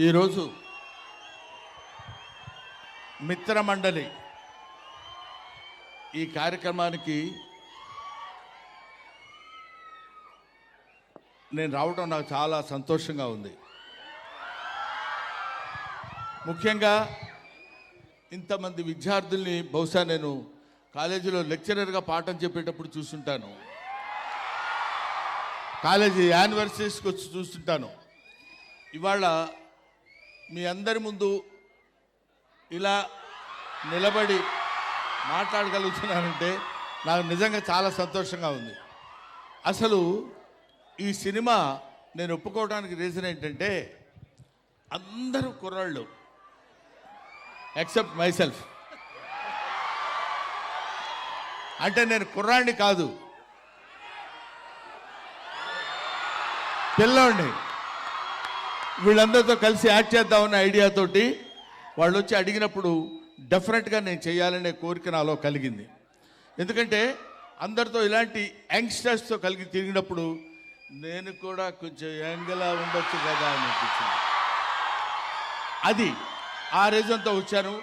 ఈరోజు మిత్రమండలి ఈ కార్యక్రమానికి నేను రావడం నాకు చాలా సంతోషంగా ఉంది. ముఖ్యంగా ఇంతమంది విద్యార్థుల్ని బహుశా నేను కాలేజీలో లెక్చరర్గా పాఠం చెప్పేటప్పుడు చూస్తుంటాను, కాలేజీ యానివర్సరీస్కి వచ్చి చూస్తుంటాను. ఇవాళ మీ అందరి ముందు ఇలా నిలబడి మాట్లాడగలుగుతున్నానంటే నాకు నిజంగా చాలా సంతోషంగా ఉంది. అసలు ఈ సినిమా నేను ఒప్పుకోవడానికి రీజన్ ఏంటంటే అందరూ కుర్రాళ్ళు ఎక్సెప్ట్ మైసెల్ఫ్. అంటే నేను కుర్రాడిని కాదు, పిల్లోడిని. వీళ్ళందరితో కలిసి యాక్ట్ చేద్దామన్న ఐడియాతోటి వాళ్ళు వచ్చి అడిగినప్పుడు డెఫినెట్గా నేను చేయాలనే కోరిక నాలో కలిగింది. ఎందుకంటే అందరితో ఇలాంటి యంగ్స్టర్స్తో కలిగి తిరిగినప్పుడు నేను కూడా కొంచెం యంగ్లా ఉండొచ్చు కదా అని అనిపించింది. అది ఆ రీజన్తో వచ్చాను.